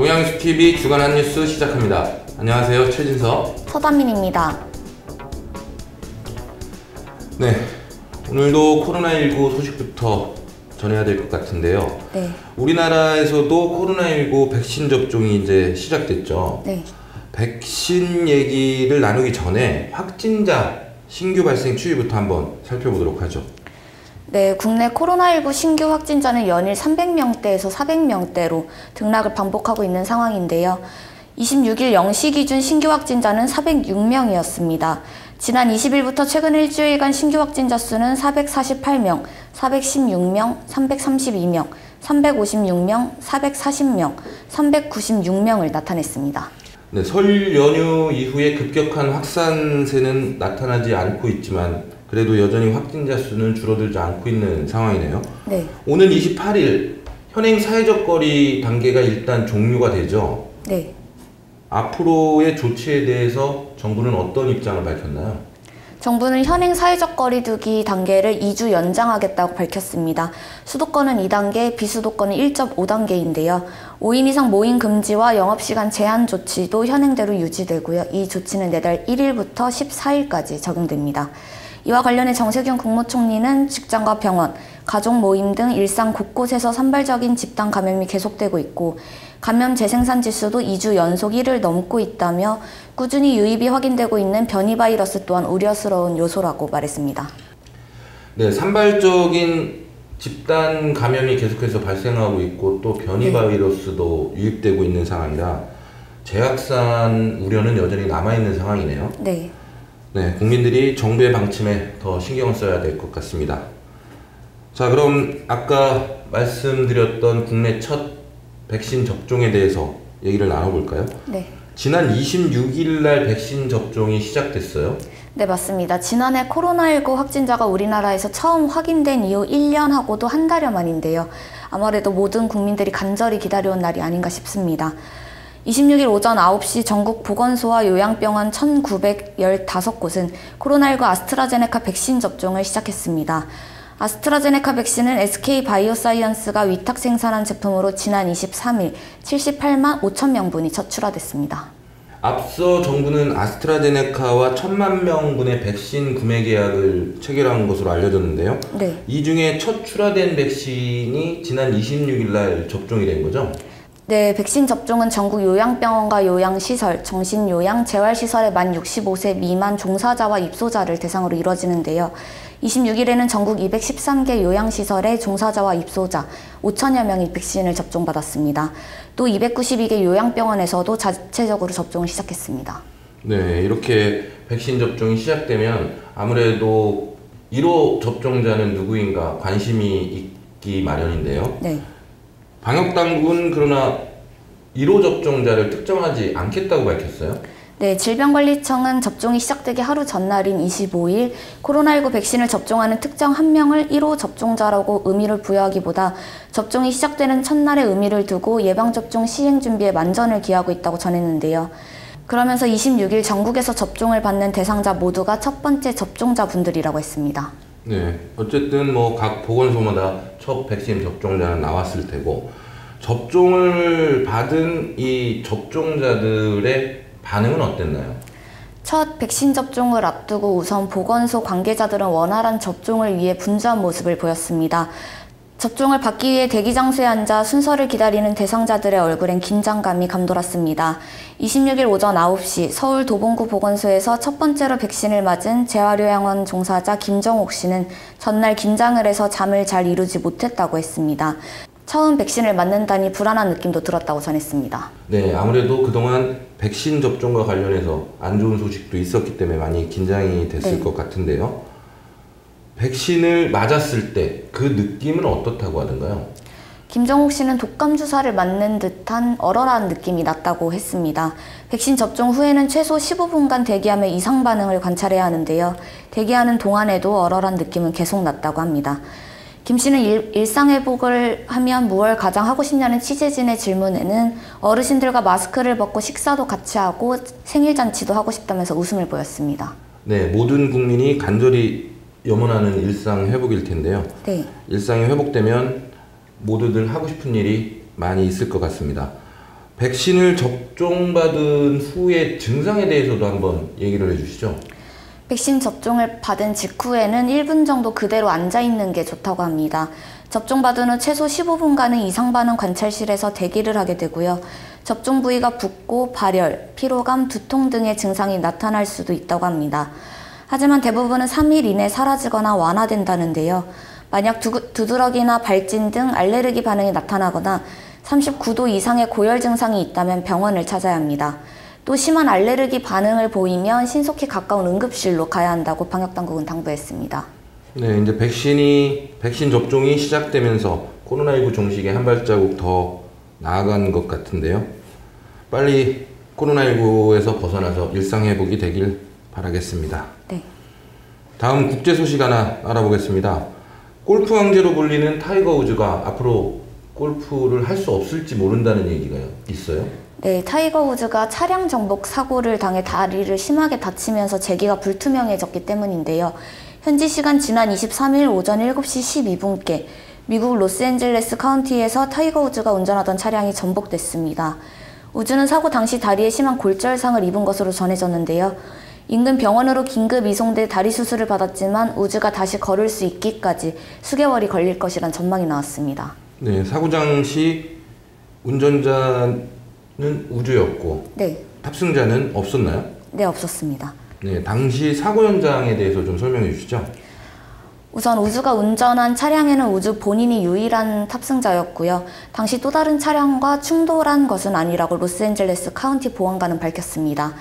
동양뉴스TV 주간 핫뉴스 시작합니다. 안녕하세요. 최진서, 서다민입니다. 네, 오늘도 코로나19 소식부터 전해야 될 것 같은데요. 네. 우리나라에서도 코로나19 백신 접종이 이제 시작됐죠. 네. 백신 얘기를 나누기 전에 확진자 신규 발생 추이부터 한번 살펴보도록 하죠. 네, 국내 코로나19 신규 확진자는 연일 300명대에서 400명대로 등락을 반복하고 있는 상황인데요. 26일 0시 기준 신규 확진자는 406명이었습니다. 지난 20일부터 최근 일주일간 신규 확진자 수는 448명, 416명, 332명, 356명, 440명, 396명을 나타냈습니다. 네, 설 연휴 이후에 급격한 확산세는 나타나지 않고 있지만 그래도 여전히 확진자 수는 줄어들지 않고 있는 상황이네요. 네. 오는 28일 현행 사회적 거리 단계가 일단 종료가 되죠. 네. 앞으로의 조치에 대해서 정부는 어떤 입장을 밝혔나요? 정부는 현행 사회적 거리 두기 단계를 2주 연장하겠다고 밝혔습니다. 수도권은 2단계, 비수도권은 1.5단계인데요. 5인 이상 모임 금지와 영업시간 제한 조치도 현행대로 유지되고요. 이 조치는 내달 1일부터 14일까지 적용됩니다. 이와 관련해 정세균 국무총리는 직장과 병원, 가족 모임 등 일상 곳곳에서 산발적인 집단 감염이 계속되고 있고 감염 재생산 지수도 2주 연속 1을 넘고 있다며 꾸준히 유입이 확인되고 있는 변이 바이러스 또한 우려스러운 요소라고 말했습니다. 네, 산발적인 집단 감염이 계속해서 발생하고 있고 또 변이 바이러스도 유입되고 있는 상황이라 재확산 우려는 여전히 남아있는 상황이네요. 네. 네, 국민들이 정부의 방침에 더 신경을 써야 될 것 같습니다. 자, 그럼 아까 말씀드렸던 국내 첫 백신 접종에 대해서 얘기를 나눠볼까요? 네. 지난 26일 날 백신 접종이 시작됐어요. 네, 맞습니다. 지난해 코로나19 확진자가 우리나라에서 처음 확인된 이후 1년하고도 한 달여 만인데요. 아무래도 모든 국민들이 간절히 기다려온 날이 아닌가 싶습니다. 26일 오전 9시 전국 보건소와 요양병원 1915곳은 코로나19 아스트라제네카 백신 접종을 시작했습니다. 아스트라제네카 백신은 SK바이오사이언스가 위탁 생산한 제품으로 지난 23일 78만 5천 명분이 처출하됐습니다. 앞서 정부는 아스트라제네카와 1,000만 명분의 백신 구매 계약을 체결한 것으로 알려졌는데요. 네. 이 중에 첫 출하된 백신이 지난 26일 날 접종이 된 거죠? 네, 백신 접종은 전국 요양병원과 요양시설, 정신요양, 재활시설의 만 65세 미만 종사자와 입소자를 대상으로 이루어지는데요. 26일에는 전국 213개 요양시설의 종사자와 입소자 5천여 명이 백신을 접종받았습니다. 또 292개 요양병원에서도 자체적으로 접종을 시작했습니다. 네, 이렇게 백신 접종이 시작되면 아무래도 1호 접종자는 누구인가 관심이 있기 마련인데요. 네. 방역당국은 그러나 1호 접종자를 특정하지 않겠다고 밝혔어요? 네, 질병관리청은 접종이 시작되기 하루 전날인 25일 코로나19 백신을 접종하는 특정 한 명을 1호 접종자라고 의미를 부여하기보다 접종이 시작되는 첫날의 의미를 두고 예방접종 시행 준비에 만전을 기하고 있다고 전했는데요. 그러면서 26일 전국에서 접종을 받는 대상자 모두가 첫 번째 접종자분들이라고 했습니다. 네, 어쨌든 뭐 각 보건소마다 첫 백신 접종자는 나왔을 테고 접종을 받은 이 접종자들의 반응은 어땠나요? 첫 백신 접종을 앞두고 우선 보건소 관계자들은 원활한 접종을 위해 분주한 모습을 보였습니다. 접종을 받기 위해 대기 장소에 앉아 순서를 기다리는 대상자들의 얼굴엔 긴장감이 감돌았습니다. 26일 오전 9시 서울 도봉구 보건소에서 첫 번째로 백신을 맞은 재활요양원 종사자 김정옥 씨는 전날 긴장을 해서 잠을 잘 이루지 못했다고 했습니다. 처음 백신을 맞는다니 불안한 느낌도 들었다고 전했습니다. 네, 아무래도 그동안 백신 접종과 관련해서 안 좋은 소식도 있었기 때문에 많이 긴장이 됐을 것 같은데요. 백신을 맞았을 때 그 느낌은 어떻다고 하던가요? 김정옥 씨는 독감 주사를 맞는 듯한 얼얼한 느낌이 났다고 했습니다. 백신 접종 후에는 최소 15분간 대기하며 이상 반응을 관찰해야 하는데요. 대기하는 동안에도 얼얼한 느낌은 계속 났다고 합니다. 김 씨는 일상회복을 하면 무얼 가장 하고 싶냐는 취재진의 질문에는 어르신들과 마스크를 벗고 식사도 같이 하고 생일잔치도 하고 싶다면서 웃음을 보였습니다. 네, 모든 국민이 간절히 염원하는 일상 회복일 텐데요. 네. 일상이 회복되면 모두들 하고 싶은 일이 많이 있을 것 같습니다. 백신을 접종받은 후의 증상에 대해서도 한번 얘기를 해주시죠. 백신 접종을 받은 직후에는 1분 정도 그대로 앉아있는 게 좋다고 합니다. 접종받은 후 최소 15분간은 이상반응 관찰실에서 대기를 하게 되고요. 접종 부위가 붓고 발열, 피로감, 두통 등의 증상이 나타날 수도 있다고 합니다. 하지만 대부분은 3일 이내 사라지거나 완화된다는데요. 만약 두드러기나 발진 등 알레르기 반응이 나타나거나 39도 이상의 고열 증상이 있다면 병원을 찾아야 합니다. 또 심한 알레르기 반응을 보이면 신속히 가까운 응급실로 가야 한다고 방역당국은 당부했습니다. 네, 이제 백신 접종이 시작되면서 코로나19 종식에 한 발자국 더 나아간 것 같은데요. 빨리 코로나19에서 벗어나서 일상회복이 되길 바라겠습니다. 네. 다음 국제 소식 하나 알아보겠습니다. 골프 황제로 불리는 타이거 우즈가 앞으로 골프를 할 수 없을지 모른다는 얘기가 있어요. 네, 타이거 우즈가 차량 전복 사고를 당해 다리를 심하게 다치면서 재기가 불투명해졌기 때문인데요. 현지 시간 지난 23일 오전 7시 12분께 미국 로스앤젤레스 카운티에서 타이거 우즈가 운전하던 차량이 전복됐습니다. 우즈는 사고 당시 다리에 심한 골절상을 입은 것으로 전해졌는데요. 인근 병원으로 긴급 이송돼 다리 수술을 받았지만 우즈가 다시 걸을 수 있기까지 수개월이 걸릴 것이란 전망이 나왔습니다. 네, 사고 당시 운전자는 우즈였고 네. 탑승자는 없었나요? 네, 없었습니다. 네, 당시 사고 현장에 대해서 좀 설명해 주시죠. 우선 우즈가 운전한 차량에는 우즈 본인이 유일한 탑승자였고요. 당시 또 다른 차량과 충돌한 것은 아니라고 로스앤젤레스 카운티 보안관은 밝혔습니다.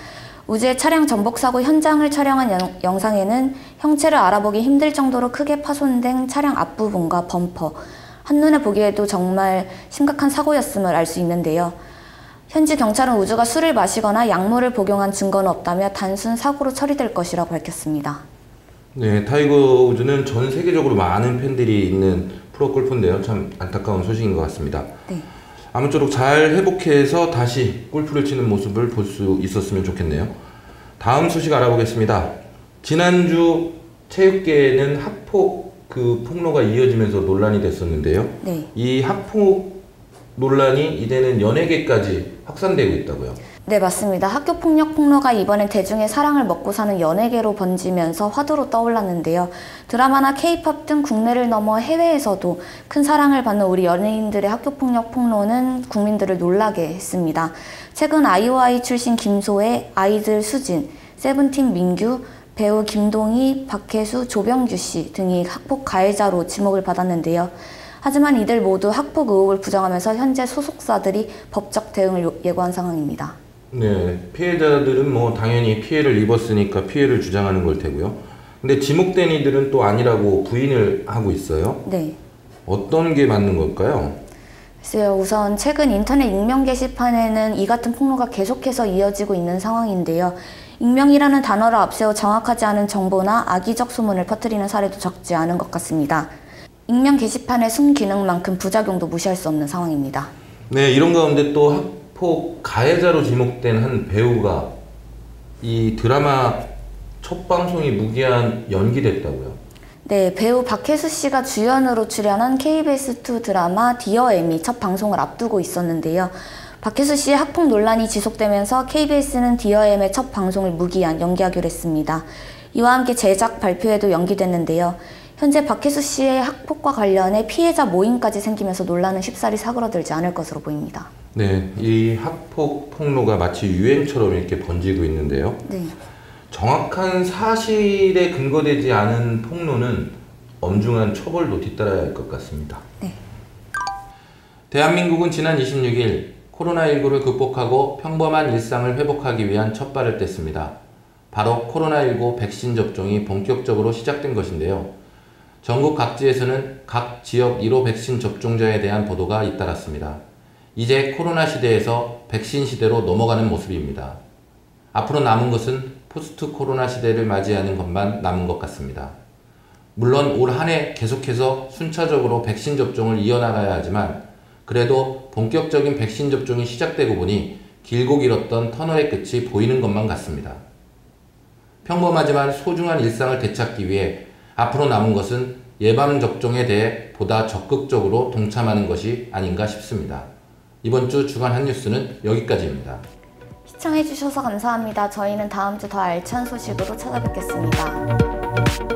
우즈의 차량 전복 사고 현장을 촬영한 영상에는 형체를 알아보기 힘들 정도로 크게 파손된 차량 앞부분과 범퍼, 한눈에 보기에도 정말 심각한 사고였음을 알 수 있는데요. 현지 경찰은 우즈가 술을 마시거나 약물을 복용한 증거는 없다며 단순 사고로 처리될 것이라고 밝혔습니다. 네, 타이거 우즈는 전 세계적으로 많은 팬들이 있는 프로골프인데요. 참 안타까운 소식인 것 같습니다. 네. 아무쪼록 잘 회복해서 다시 골프를 치는 모습을 볼 수 있었으면 좋겠네요. 다음 소식 알아보겠습니다. 지난주 체육계에는 학폭 폭로가 이어지면서 논란이 됐었는데요. 네. 이 학폭 논란이 이제는 연예계까지 확산되고 있다고요. 네, 맞습니다. 학교폭력 폭로가 이번엔 대중의 사랑을 먹고 사는 연예계로 번지면서 화두로 떠올랐는데요. 드라마나 케이팝 등 국내를 넘어 해외에서도 큰 사랑을 받는 우리 연예인들의 학교폭력 폭로는 국민들을 놀라게 했습니다. 최근 아이오아이 출신 김소혜, 아이들 수진, 세븐틴 민규, 배우 김동희, 박혜수, 조병규 씨 등이 학폭 가해자로 지목을 받았는데요. 하지만 이들 모두 학폭 의혹을 부정하면서 현재 소속사들이 법적 대응을 예고한 상황입니다. 네, 피해자들은 뭐 당연히 피해를 입었으니까 피해를 주장하는 걸 테고요. 근데 지목된 이들은 또 아니라고 부인을 하고 있어요. 네. 어떤 게 맞는 걸까요? 글쎄요, 우선 최근 인터넷 익명 게시판에는 이 같은 폭로가 계속해서 이어지고 있는 상황인데요. 익명이라는 단어를 앞세워 정확하지 않은 정보나 악의적 소문을 퍼뜨리는 사례도 적지 않은 것 같습니다. 익명 게시판의 순기능만큼 부작용도 무시할 수 없는 상황입니다. 네, 이런 가운데 또 학폭 가해자로 지목된 한 배우가 이 드라마 첫 방송이 무기한 연기됐다고요? 네, 배우 박혜수 씨가 주연으로 출연한 KBS2 드라마 디어 에미 첫 방송을 앞두고 있었는데요. 박혜수 씨의 학폭 논란이 지속되면서 KBS는 디어 에미의 첫 방송을 무기한 연기하기로 했습니다. 이와 함께 제작 발표회도 연기됐는데요. 현재 박혜수 씨의 학폭과 관련해 피해자 모임까지 생기면서 논란은 쉽사리 사그러들지 않을 것으로 보입니다. 네, 이 학폭 폭로가 마치 유행처럼 이렇게 번지고 있는데요. 네. 정확한 사실에 근거되지 않은 폭로는 엄중한 처벌도 뒤따라야 할 것 같습니다. 네. 대한민국은 지난 26일 코로나19를 극복하고 평범한 일상을 회복하기 위한 첫발을 뗐습니다. 바로 코로나19 백신 접종이 본격적으로 시작된 것인데요. 전국 각지에서는 각 지역 1호 백신 접종자에 대한 보도가 잇따랐습니다. 이제 코로나 시대에서 백신 시대로 넘어가는 모습입니다. 앞으로 남은 것은 포스트 코로나 시대를 맞이하는 것만 남은 것 같습니다. 물론 올 한 해 계속해서 순차적으로 백신 접종을 이어나가야 하지만 그래도 본격적인 백신 접종이 시작되고 보니 길고 길었던 터널의 끝이 보이는 것만 같습니다. 평범하지만 소중한 일상을 되찾기 위해 앞으로 남은 것은 예방접종에 대해 보다 적극적으로 동참하는 것이 아닌가 싶습니다. 이번 주 주간 핫뉴스는 여기까지입니다. 시청해주셔서 감사합니다. 저희는 다음 주 더 알찬 소식으로 찾아뵙겠습니다.